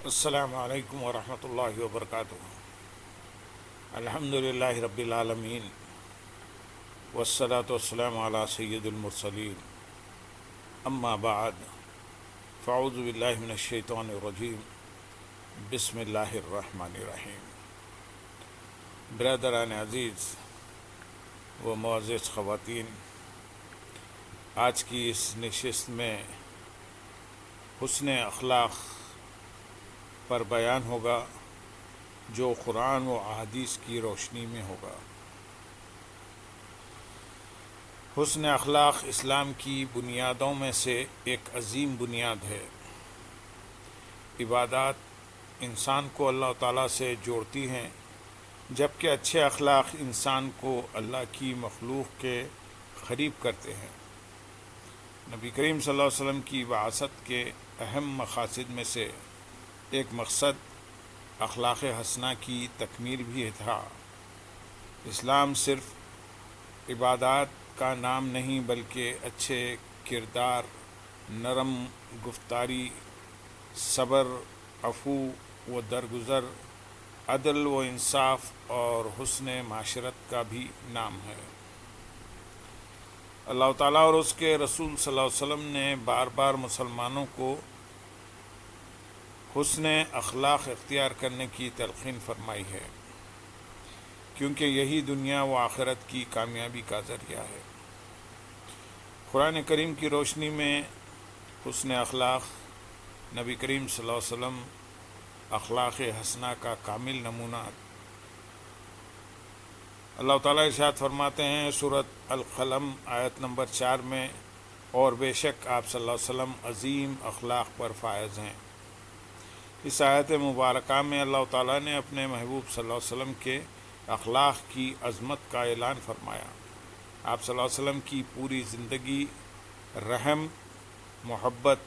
السلام علیکم ورحمۃ اللہ وبرکاتہ۔ الحمد للہ رب العالمین والصلاة والسلام علی سید المرسلین، اما بعد فاعوذ باللہ من الشیطان الرجیم، بسم اللہ الرحمن الرحیم۔ برادران عزیز و معزز خواتین، آج کی اس نشست میں حسن اخلاق پر بیان ہوگا جو قرآن و احادیث کی روشنی میں ہوگا۔ حسن اخلاق اسلام کی بنیادوں میں سے ایک عظیم بنیاد ہے۔ عبادات انسان کو اللہ تعالیٰ سے جوڑتی ہیں، جبکہ اچھے اخلاق انسان کو اللہ کی مخلوق کے قریب کرتے ہیں۔ نبی کریم صلی اللہ علیہ وسلم کی بعثت کے اہم مقاصد میں سے ایک مقصد اخلاق حسنہ کی تکمیل بھی تھا۔ اسلام صرف عبادات کا نام نہیں بلکہ اچھے کردار، نرم گفتاری، صبر، عفو و درگزر، عدل و انصاف اور حسن معاشرت کا بھی نام ہے۔ اللہ تعالیٰ اور اس کے رسول صلی اللہ علیہ وسلم نے بار بار مسلمانوں کو حسن اخلاق اختیار کرنے کی تلقین فرمائی ہے، کیونکہ یہی دنیا و آخرت کی کامیابی کا ذریعہ ہے۔ قرآن کریم کی روشنی میں حسن اخلاق نبی کریم صلی اللہ علیہ وسلم اخلاق حسنہ کا کامل نمونہ۔ اللہ تعالیٰ ارشاد فرماتے ہیں سورۃ القلم آیت نمبر 4 میں، اور بے شک آپ صلی اللہ علیہ وسلم عظیم اخلاق پر فائز ہیں۔ اس آیت مبارکہ میں اللہ تعالیٰ نے اپنے محبوب صلی اللہ علیہ وسلم کے اخلاق کی عظمت کا اعلان فرمایا۔ آپ صلی اللہ علیہ وسلم کی پوری زندگی رحم، محبت،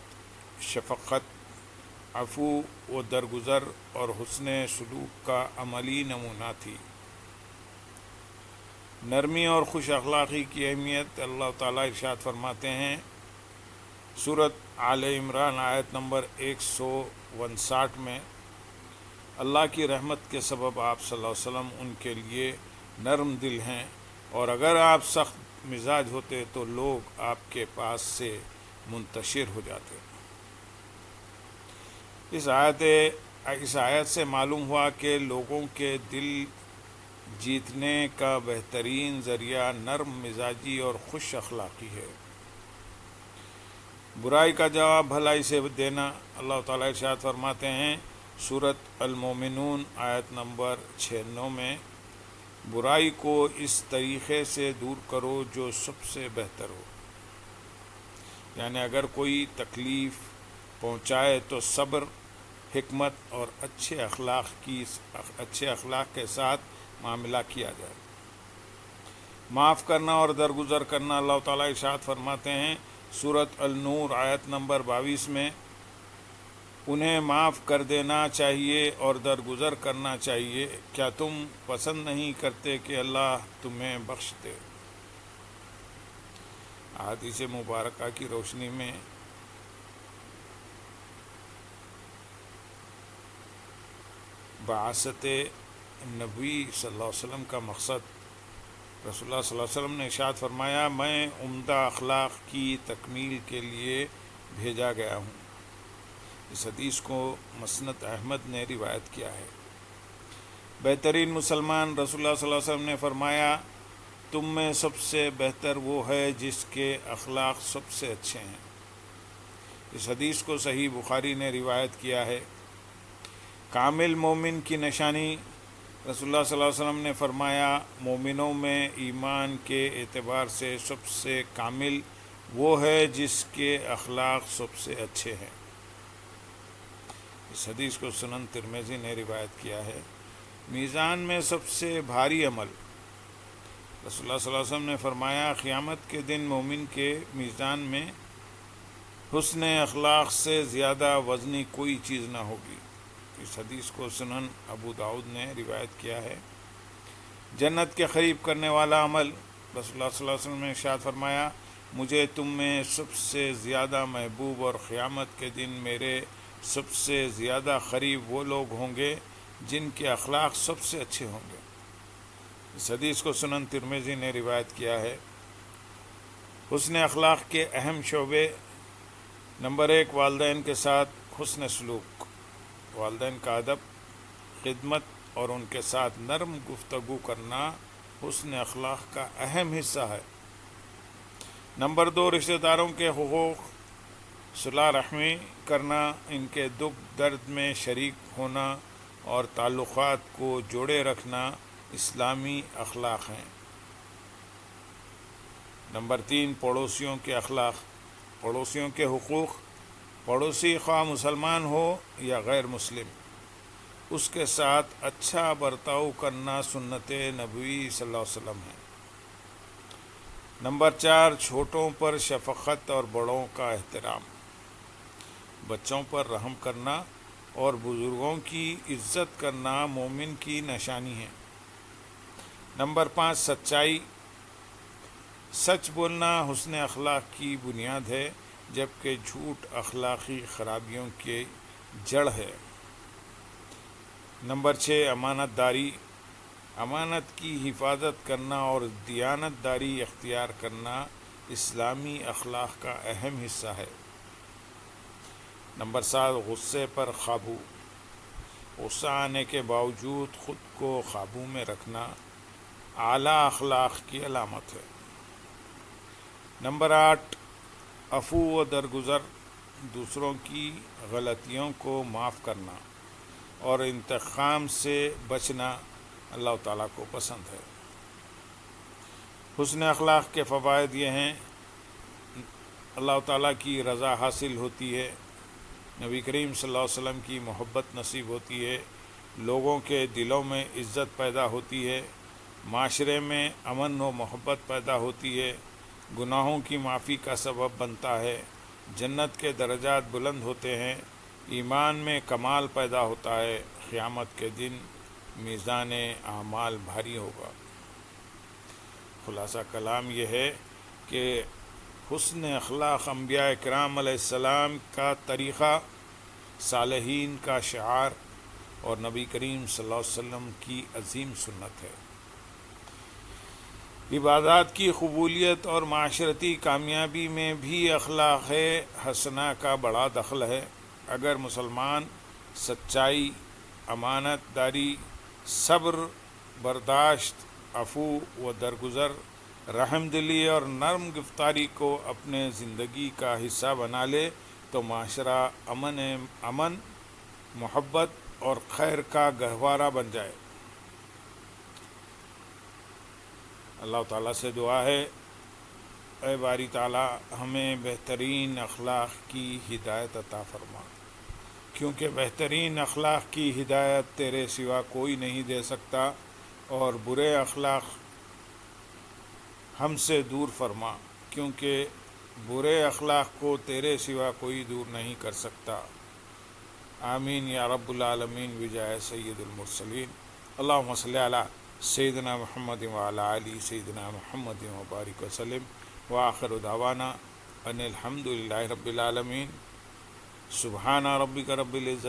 شفقت، عفو و درگزر اور حسن سلوک کا عملی نمونہ تھی۔ نرمی اور خوش اخلاقی کی اہمیت اللہ تعالیٰ ارشاد فرماتے ہیں سورۃ آل عمران آیت نمبر 159 میں، اللہ کی رحمت کے سبب آپ صلی اللہ علیہ وسلم ان کے لیے نرم دل ہیں، اور اگر آپ سخت مزاج ہوتے تو لوگ آپ کے پاس سے منتشر ہو جاتے۔ اس آیت سے معلوم ہوا کہ لوگوں کے دل جیتنے کا بہترین ذریعہ نرم مزاجی اور خوش اخلاقی ہے۔ برائی کا جواب بھلائی سے دینا۔ اللہ تعالیٰ ارشاد فرماتے ہیں سورۃ المومنون آیت نمبر 96 میں، برائی کو اس طریقے سے دور کرو جو سب سے بہتر ہو۔ یعنی اگر کوئی تکلیف پہنچائے تو صبر، حکمت اور اچھے اخلاق کے ساتھ معاملہ کیا جائے۔ معاف کرنا اور درگزر کرنا۔ اللہ تعالیٰ ارشاد فرماتے ہیں سورۃ النور آیت نمبر 22 میں، انہیں معاف کر دینا چاہیے اور درگزر کرنا چاہیے، کیا تم پسند نہیں کرتے کہ اللہ تمہیں بخش دے؟ احادیث مبارکہ کی روشنی میں بعثت نبی صلی اللہ علیہ وسلم کا مقصد، رسول اللہ صلی اللہ علیہ وسلم نے ارشاد فرمایا، میں عمدہ اخلاق کی تکمیل کے لیے بھیجا گیا ہوں۔ اس حدیث کو مسند احمد نے روایت کیا ہے۔ بہترین مسلمان، رسول اللہ صلی اللہ علیہ وسلم نے فرمایا، تم میں سب سے بہتر وہ ہے جس کے اخلاق سب سے اچھے ہیں۔ اس حدیث کو صحیح بخاری نے روایت کیا ہے۔ کامل مومن کی نشانی، رسول اللہ صلی اللہ علیہ وسلم نے فرمایا، مومنوں میں ایمان کے اعتبار سے سب سے کامل وہ ہے جس کے اخلاق سب سے اچھے ہیں۔ اس حدیث کو سنن ترمذی نے روایت کیا ہے۔ میزان میں سب سے بھاری عمل، رسول اللہ صلی اللہ علیہ وسلم نے فرمایا، قیامت کے دن مومن کے میزان میں حسن اخلاق سے زیادہ وزنی کوئی چیز نہ ہوگی۔ اس حدیث کو سنن ابو داؤد نے روایت کیا ہے۔ جنت کے قریب کرنے والا عمل، رسول اللہ صلی اللہ علیہ وسلم نے ارشاد فرمایا، مجھے تم میں سب سے زیادہ محبوب اور قیامت کے دن میرے سب سے زیادہ قریب وہ لوگ ہوں گے جن کے اخلاق سب سے اچھے ہوں گے۔ اس حدیث کو سنن ترمذی نے روایت کیا ہے۔ حسن اخلاق کے اہم شعبے: نمبر 1، والدین کے ساتھ حسن سلوک، والدین کا ادب، خدمت اور ان کے ساتھ نرم گفتگو کرنا حسن اخلاق کا اہم حصہ ہے۔ نمبر 2، رشتہ داروں کے حقوق، صلہ رحمی کرنا، ان کے دکھ درد میں شریک ہونا اور تعلقات کو جوڑے رکھنا اسلامی اخلاق ہیں۔ نمبر 3، پڑوسیوں کے اخلاق، پڑوسیوں کے حقوق، پڑوسی خواہ مسلمان ہو یا غیر مسلم، اس کے ساتھ اچھا برتاؤ کرنا سنت نبوی صلی اللہ علیہ وسلم ہے۔ نمبر 4، چھوٹوں پر شفقت اور بڑوں کا احترام، بچوں پر رحم کرنا اور بزرگوں کی عزت کرنا مومن کی نشانی ہے۔ نمبر 5، سچائی، سچ بولنا حسن اخلاق کی بنیاد ہے، جبکہ جھوٹ اخلاقی خرابیوں کی جڑ ہے۔ نمبر 6، امانت داری، امانت کی حفاظت کرنا اور دیانت داری اختیار کرنا اسلامی اخلاق کا اہم حصہ ہے۔ نمبر 7، غصے پر قابو، غصہ آنے کے باوجود خود کو قابو میں رکھنا اعلیٰ اخلاق کی علامت ہے۔ نمبر 8، عفو و درگزر، دوسروں کی غلطیوں کو معاف کرنا اور انتقام سے بچنا اللہ تعالیٰ کو پسند ہے۔ حسن اخلاق کے فوائد یہ ہیں: اللہ تعالیٰ کی رضا حاصل ہوتی ہے، نبی کریم صلی اللہ علیہ وسلم کی محبت نصیب ہوتی ہے، لوگوں کے دلوں میں عزت پیدا ہوتی ہے، معاشرے میں امن و محبت پیدا ہوتی ہے، گناہوں کی معافی کا سبب بنتا ہے، جنت کے درجات بلند ہوتے ہیں، ایمان میں کمال پیدا ہوتا ہے، قیامت کے دن میزان اعمال بھاری ہوگا۔ خلاصہ کلام یہ ہے کہ حسن اخلاق انبیاء کرام علیہ السلام کا طریقہ، صالحین کا شعار اور نبی کریم صلی اللہ علیہ وسلم کی عظیم سنت ہے۔ عبادات کی قبولیت اور معاشرتی کامیابی میں بھی اخلاق حسنہ کا بڑا دخل ہے۔ اگر مسلمان سچائی، امانت داری، صبر، برداشت، عفو و درگزر، رحم دلی اور نرم گفتاری کو اپنے زندگی کا حصہ بنا لے تو معاشرہ امن، محبت اور خیر کا گہوارہ بن جائے۔ اللہ تعالیٰ سے دعا ہے، اے باری تعالیٰ ہمیں بہترین اخلاق کی ہدایت عطا فرما، کیونکہ بہترین اخلاق کی ہدایت تیرے سوا کوئی نہیں دے سکتا، اور برے اخلاق ہم سے دور فرما، کیونکہ برے اخلاق کو تیرے سوا کوئی دور نہیں کر سکتا۔ آمین یا رب العالمین بجائے سید المرسلین۔ اللہم صلی علی سیدنا محمد وعلی آلہ سیدنا محمد وبارک وسلم، وآخر دعوانا ان الحمد للہ رب العالمین۔ سبحان ربک رب العزت